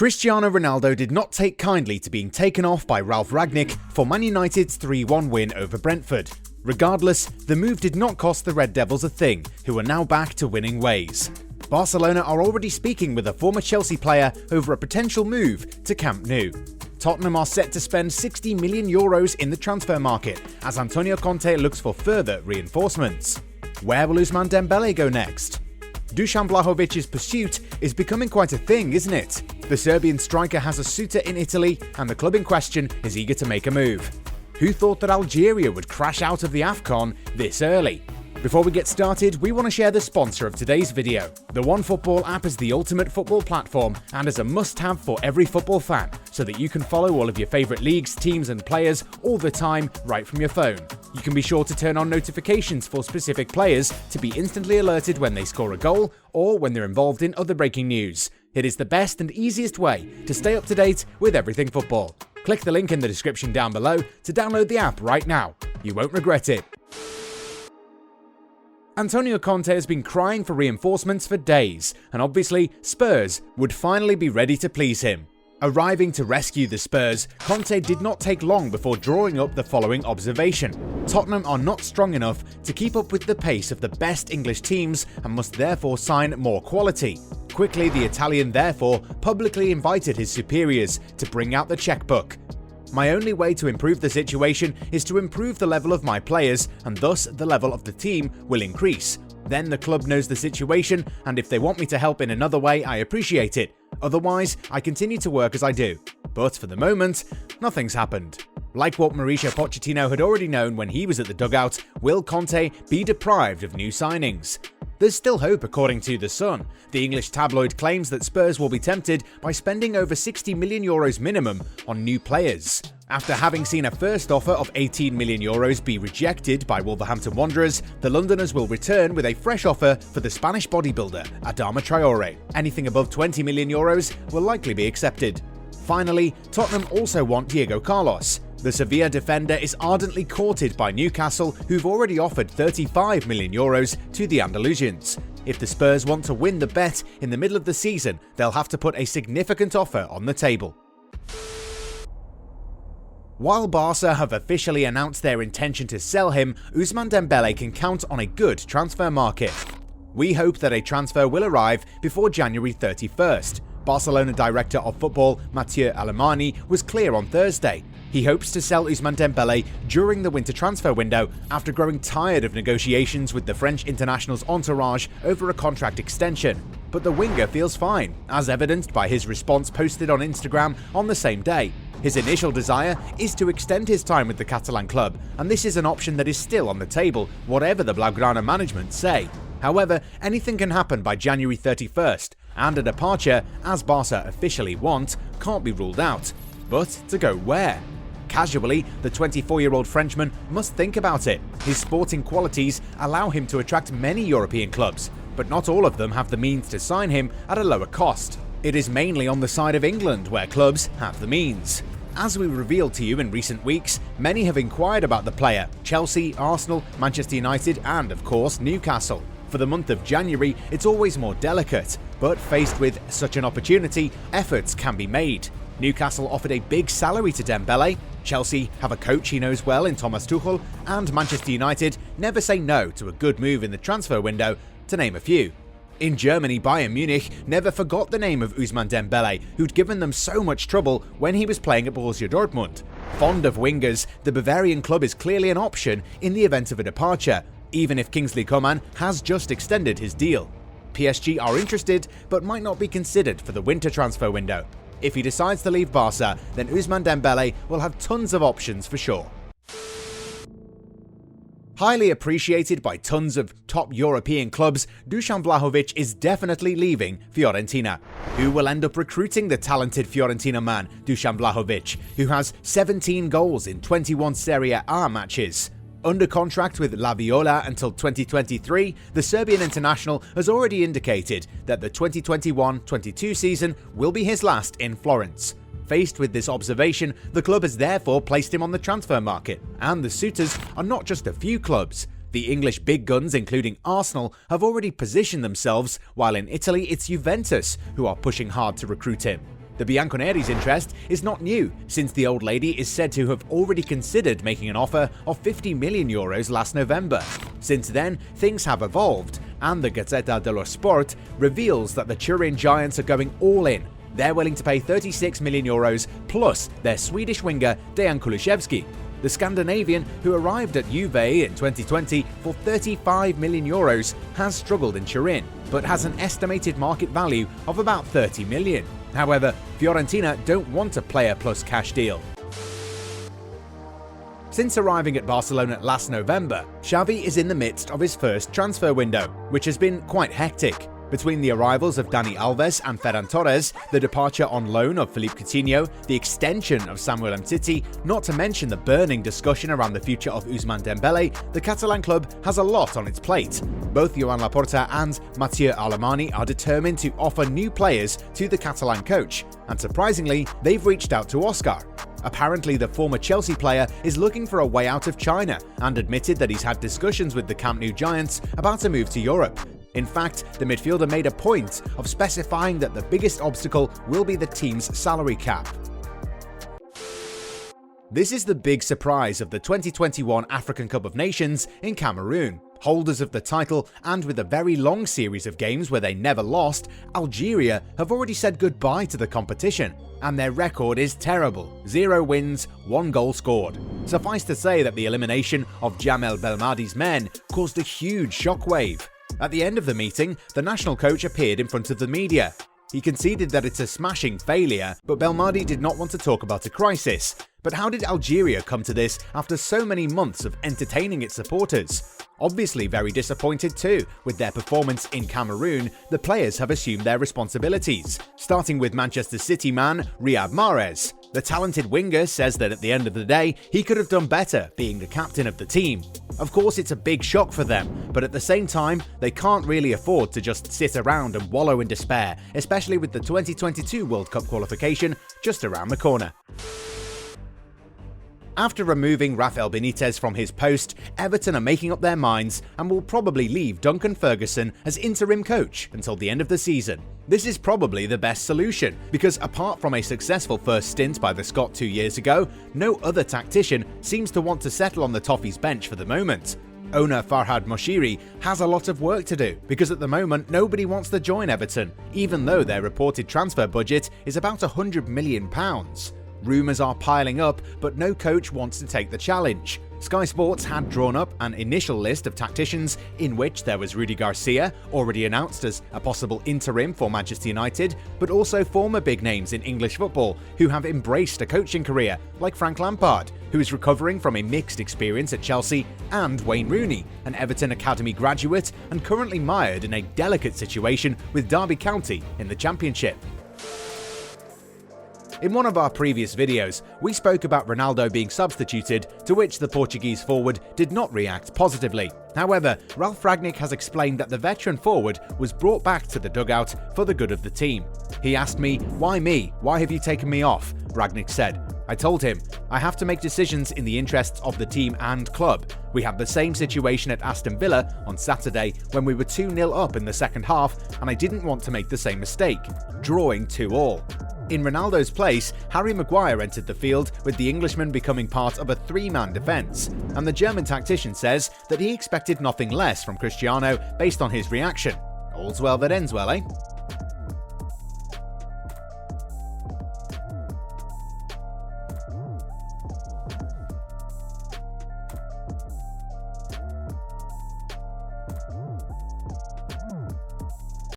Cristiano Ronaldo did not take kindly to being taken off by Ralf Rangnick for Man United's 3-1 win over Brentford. Regardless, the move did not cost the Red Devils a thing, who are now back to winning ways. Barcelona are already speaking with a former Chelsea player over a potential move to Camp Nou. Tottenham are set to spend €60 million in the transfer market as Antonio Conte looks for further reinforcements. Where will Ousmane Dembele go next? Dusan Vlahovic's pursuit is becoming quite a thing, isn't it? The Serbian striker has a suitor in Italy, and the club in question is eager to make a move. Who thought that Algeria would crash out of the AFCON this early? Before we get started, we want to share the sponsor of today's video. The OneFootball app is the ultimate football platform and is a must-have for every football fan, so that you can follow all of your favourite leagues, teams and players all the time right from your phone. You can be sure to turn on notifications for specific players to be instantly alerted when they score a goal or when they're involved in other breaking news. It is the best and easiest way to stay up to date with everything football. Click the link in the description down below to download the app right now. You won't regret it. Antonio Conte has been crying for reinforcements for days, and obviously Spurs would finally be ready to please him. Arriving to rescue the Spurs, Conte did not take long before drawing up the following observation. Tottenham are not strong enough to keep up with the pace of the best English teams and must therefore sign more quality. Quickly, the Italian therefore publicly invited his superiors to bring out the checkbook. My only way to improve the situation is to improve the level of my players, and thus the level of the team will increase. Then the club knows the situation, and if they want me to help in another way, I appreciate it. Otherwise, I continue to work as I do. But for the moment, nothing's happened. Like what Mauricio Pochettino had already known when he was at the dugout, will Conte be deprived of new signings? There's still hope, according to The Sun. The English tabloid claims that Spurs will be tempted by spending over €60 million minimum on new players. After having seen a first offer of €18 million be rejected by Wolverhampton Wanderers, the Londoners will return with a fresh offer for the Spanish bodybuilder Adama Traore. Anything above €20 million will likely be accepted. Finally, Tottenham also want Diego Carlos. The Sevilla defender is ardently courted by Newcastle, who've already offered €35 million to the Andalusians. If the Spurs want to win the bet in the middle of the season, they'll have to put a significant offer on the table. While Barca have officially announced their intention to sell him, Ousmane Dembele can count on a good transfer market. We hope that a transfer will arrive before January 31st. Barcelona director of football Mathieu Alemany was clear on Thursday. He hopes to sell Ousmane Dembele during the winter transfer window after growing tired of negotiations with the French international's entourage over a contract extension. But the winger feels fine, as evidenced by his response posted on Instagram on the same day. His initial desire is to extend his time with the Catalan club, and this is an option that is still on the table, whatever the Blaugrana management say. However, anything can happen by January 31st, and a departure, as Barca officially want, can't be ruled out. But to go where? Casually, the 24-year-old Frenchman must think about it. His sporting qualities allow him to attract many European clubs, but not all of them have the means to sign him at a lower cost. It is mainly on the side of England where clubs have the means. As we revealed to you in recent weeks, many have inquired about the player: Chelsea, Arsenal, Manchester United and, of course, Newcastle. For the month of January, it's always more delicate, but faced with such an opportunity, efforts can be made. Newcastle offered a big salary to Dembele, Chelsea have a coach he knows well in Thomas Tuchel, and Manchester United never say no to a good move in the transfer window, to name a few. In Germany, Bayern Munich never forgot the name of Ousmane Dembele, who'd given them so much trouble when he was playing at Borussia Dortmund. Fond of wingers, the Bavarian club is clearly an option in the event of a departure, even if Kingsley Coman has just extended his deal. PSG are interested, but might not be considered for the winter transfer window. If he decides to leave Barca, then Ousmane Dembele will have tons of options for sure. Highly appreciated by tons of top European clubs, Dusan Vlahovic is definitely leaving Fiorentina. Who will end up recruiting the talented Fiorentina man, Dusan Vlahovic, who has 17 goals in 21 Serie A matches? Under contract with La Viola until 2023, the Serbian international has already indicated that the 2021-22 season will be his last in Florence. Faced with this observation, the club has therefore placed him on the transfer market, and the suitors are not just a few clubs. The English big guns, including Arsenal, have already positioned themselves, while in Italy it's Juventus who are pushing hard to recruit him. The Bianconeri's interest is not new, since the old lady is said to have already considered making an offer of €50 million last November. Since then, things have evolved, and the Gazzetta dello Sport reveals that the Turin Giants are going all in. They're willing to pay €36 million plus their Swedish winger Dejan Kulusevski. The Scandinavian, who arrived at Juve in 2020 for €35 million, has struggled in Turin, but has an estimated market value of about €30 million. However, Fiorentina don't want a player plus cash deal. Since arriving at Barcelona last November, Xavi is in the midst of his first transfer window, which has been quite hectic. Between the arrivals of Dani Alves and Ferran Torres, the departure on loan of Philippe Coutinho, the extension of Samuel Umtiti, not to mention the burning discussion around the future of Ousmane Dembele, the Catalan club has a lot on its plate. Both Joan Laporta and Mathieu Alemany are determined to offer new players to the Catalan coach, and surprisingly, they've reached out to Oscar. Apparently, the former Chelsea player is looking for a way out of China and admitted that he's had discussions with the Camp Nou Giants about a move to Europe. In fact, the midfielder made a point of specifying that the biggest obstacle will be the team's salary cap. This is the big surprise of the 2021 African Cup of Nations in Cameroon. Holders of the title, and with a very long series of games where they never lost, Algeria have already said goodbye to the competition, and their record is terrible: 0 wins, 1 goal scored. Suffice to say that the elimination of Jamel Belmadi's men caused a huge shockwave. At the end of the meeting, the national coach appeared in front of the media. He conceded that it's a smashing failure, but Belmadi did not want to talk about a crisis. But how did Algeria come to this after so many months of entertaining its supporters? Obviously very disappointed too. With their performance in Cameroon, the players have assumed their responsibilities, starting with Manchester City man Riyad Mahrez. The talented winger says that at the end of the day, he could have done better being the captain of the team. Of course, it's a big shock for them, but at the same time, they can't really afford to just sit around and wallow in despair, especially with the 2022 World Cup qualification just around the corner. After removing Rafael Benitez from his post, Everton are making up their minds and will probably leave Duncan Ferguson as interim coach until the end of the season. This is probably the best solution, because apart from a successful first stint by the Scot 2 years ago, no other tactician seems to want to settle on the Toffees bench for the moment. Owner Farhad Moshiri has a lot of work to do, because at the moment nobody wants to join Everton, even though their reported transfer budget is about £100 million. Rumours are piling up, but no coach wants to take the challenge. Sky Sports had drawn up an initial list of tacticians, in which there was Rudi Garcia, already announced as a possible interim for Manchester United, but also former big names in English football who have embraced a coaching career, like Frank Lampard, who is recovering from a mixed experience at Chelsea, and Wayne Rooney, an Everton Academy graduate and currently mired in a delicate situation with Derby County in the Championship. In one of our previous videos, we spoke about Ronaldo being substituted, to which the Portuguese forward did not react positively. However, Ralf Rangnick has explained that the veteran forward was brought back to the dugout for the good of the team. He asked me, "Why me? Why have you taken me off?" Rangnick said. I told him, "I have to make decisions in the interests of the team and club. We had the same situation at Aston Villa on Saturday when we were 2-0 up in the second half, and I didn't want to make the same mistake, drawing 2-2. In Ronaldo's place, Harry Maguire entered the field, with the Englishman becoming part of a 3-man defence, and the German tactician says that he expected nothing less from Cristiano based on his reaction. All's well that ends well, eh?